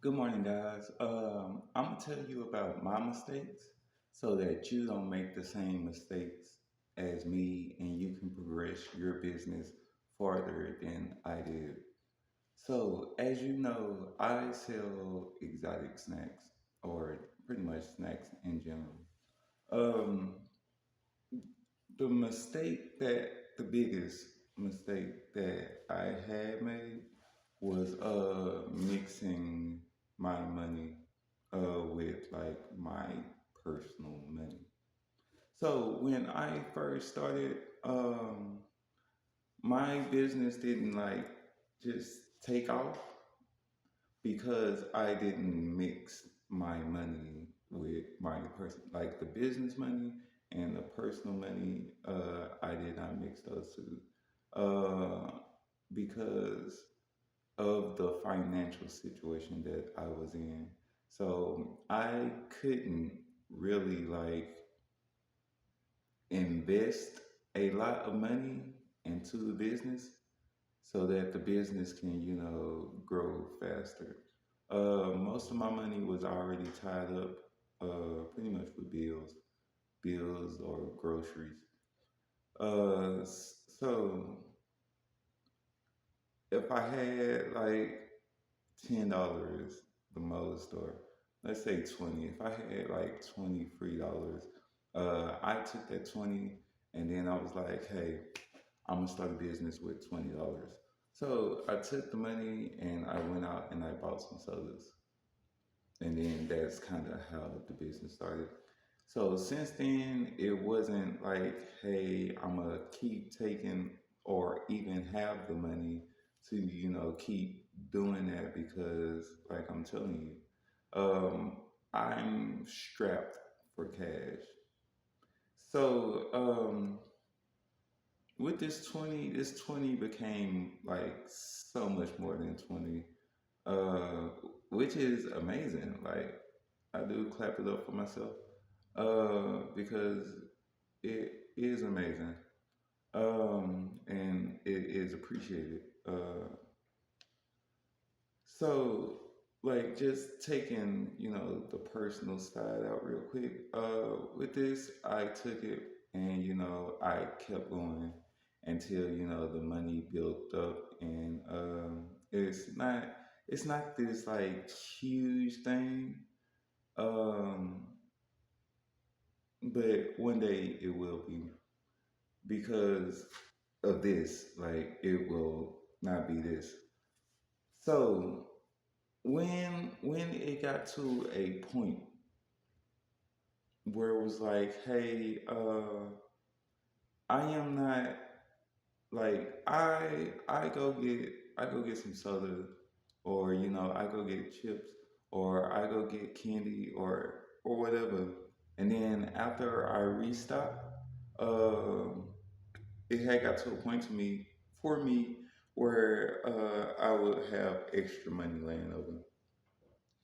Good morning, guys. I'm gonna tell you about my mistakes so that you don't make the same mistakes as me and you can progress your business farther than I did. So, as you know, I sell exotic snacks or pretty much snacks in general. Um, the biggest mistake that I had made was mixing my money with like my personal money. So when I first started, my business didn't like just take off because I didn't mix my money with my person, like the business money and the personal money. I did not mix those two because of the financial situation that I was in. So I couldn't really like invest a lot of money into the business so that the business can, grow faster. Most of my money was already tied up pretty much with bills or groceries. So if I had like $10 the most, or let's say 20. If I had like $23, I took that 20 and then I was like, hey, I'm gonna start a business with $20. So I took the money and I went out and I bought some sodas. And then that's kind of how the business started. So since then, it wasn't like, hey, I'm gonna keep taking or even have the money to, keep doing that because, like I'm telling you, I'm strapped for cash. So with this 20 became like so much more than 20, uh, which is amazing. Like I do clap it up for myself because it is amazing and it is appreciated. So, like, just taking the personal side out real quick. With this, I took it and I kept going until the money built up, and it's not this like huge thing. Um, but one day it will be because of this. Like, it will not be this. So when it got to a point where it was like, hey, I am not like I go get some soda, or I go get chips, or I go get candy, or whatever, and then after I restock, um, it had got to a point to me for me where I would have extra money laying over.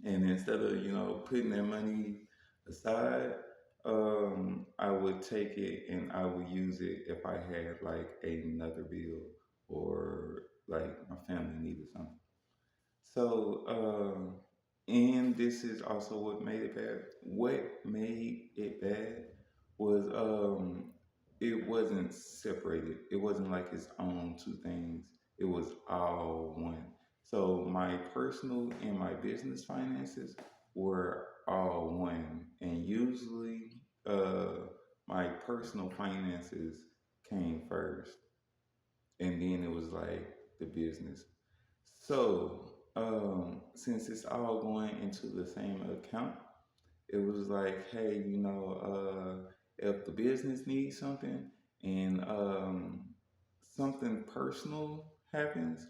And instead of putting that money aside, I would take it and I would use it if I had like another bill or like my family needed something. So, and this is also what made it bad. What made it bad was it wasn't separated. It wasn't like its own two things. It was all one. So my personal and my business finances were all one, and usually my personal finances came first, and then it was like the business. So, since it's all going into the same account, it was like, hey, if the business needs something and something personal happens,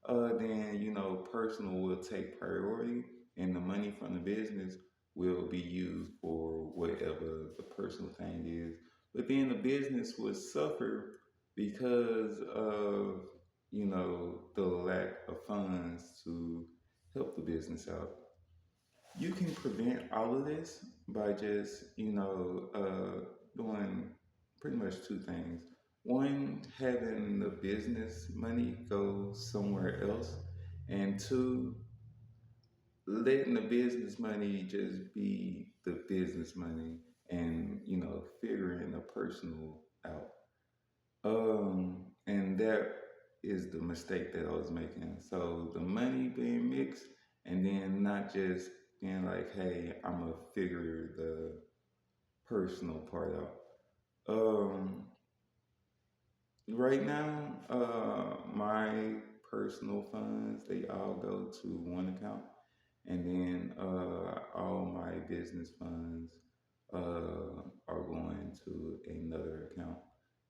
then personal will take priority, and the money from the business will be used for whatever the personal thing is. But then the business would suffer because of the lack of funds to help the business out. You can prevent all of this by just doing pretty much two things. One, having the business money go somewhere else, and two, letting the business money just be the business money, and figuring the personal out. And that is the mistake that I was making. So the money being mixed, and then not just being like, hey, I'm gonna figure the personal part out. Right now, my personal funds, they all go to one account, and then all my business funds are going to another account,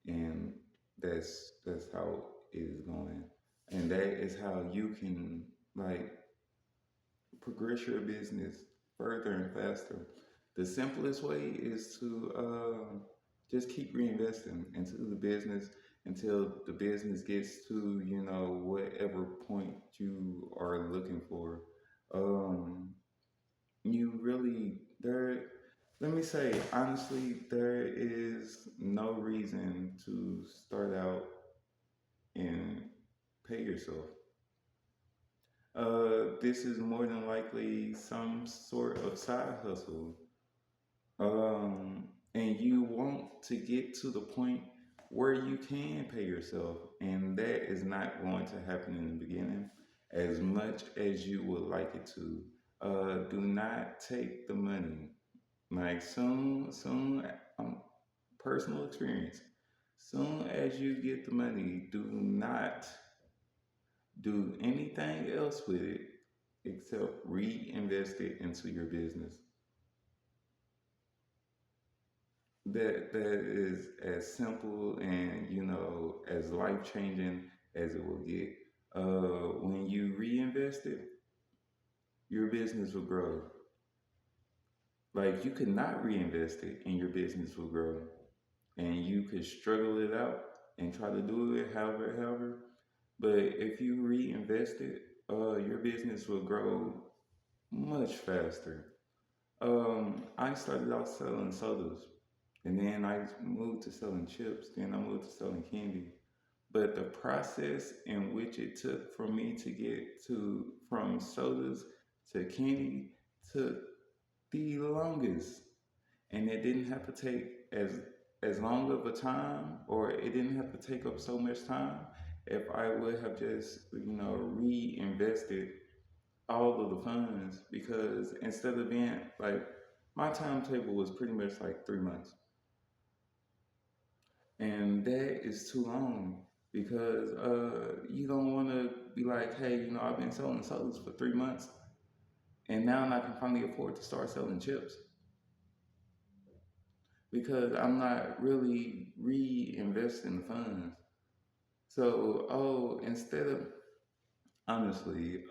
and that's how it is going, and that is how you can like progress your business further and faster. The simplest way is to just keep reinvesting into the business until the business gets to whatever point you are looking for. Um, you really there. Let me say honestly, there is no reason to start out and pay yourself. This is more than likely some sort of side hustle. And you want to get to the point where you can pay yourself, and that is not going to happen in the beginning as much as you would like it to. Do not take the money. Like soon, um, personal experience. Soon as you get the money, do not do anything else with it except reinvest it into your business. That is as simple and as life changing as it will get. When you reinvest it, your business will grow. Like you could not reinvest it, and your business will grow, and you could struggle it out and try to do it however. But if you reinvest it, your business will grow much faster. I started out selling sodas, and then I moved to selling chips. Then I moved to selling candy. But the process in which it took for me to get to from sodas to candy took the longest, and it didn't have to take as long of a time, or it didn't have to take up so much time if I would have just reinvested all of the funds, because instead of being like my timetable was pretty much like 3 months, and that is too long because you don't want to be like, hey, I've been selling sodas for 3 months, and now I can finally afford to start selling chips because I'm not really reinvesting the funds. So, instead of honestly,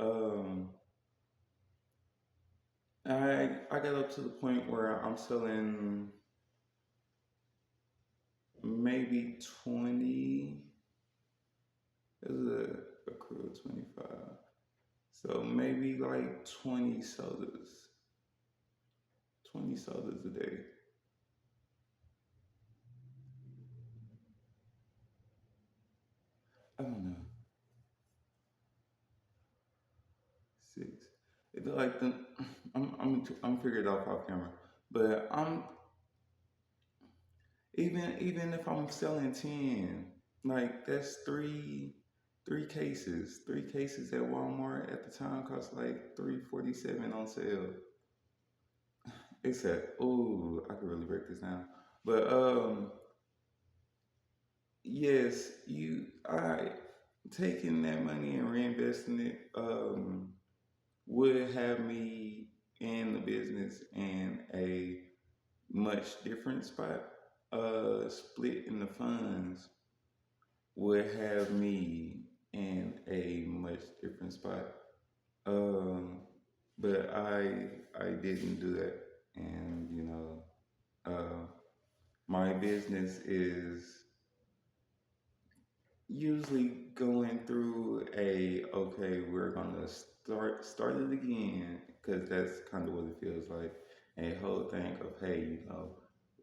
I got up to the point where I'm selling maybe 20. This is a crew of 25. So maybe like 20 sodas. 20 sodas a day. I don't know. Six. It's like the I'm figured out off camera. But I'm even if I'm selling 10, like that's three cases. Three cases at Walmart at the time cost like $3.47 on sale. It said, oh, I could really break this down. But yes, I taking that money and reinvesting it would have me in the business in a much different spot. Splitting the funds would have me in a much different spot. Um, but I didn't do that, and uh, my business is usually going through a okay, we're gonna start it again, because that's kind of what it feels like. A whole thing of hey,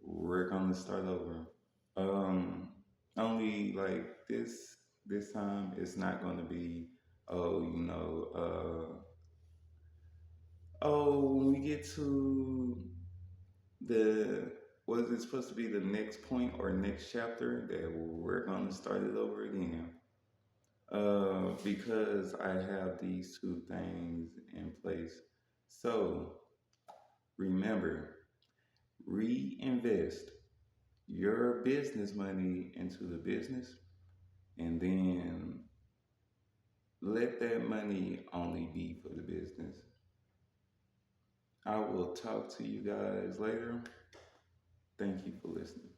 we're gonna start over. Um, Only like this time it's not gonna be oh oh, when we get to the, was it supposed to be the next point or next chapter, that we're going to start it over again. Because I have these two things in place. So remember, reinvest your business money into the business, and then let that money only be for the business. I will talk to you guys later. Thank you for listening.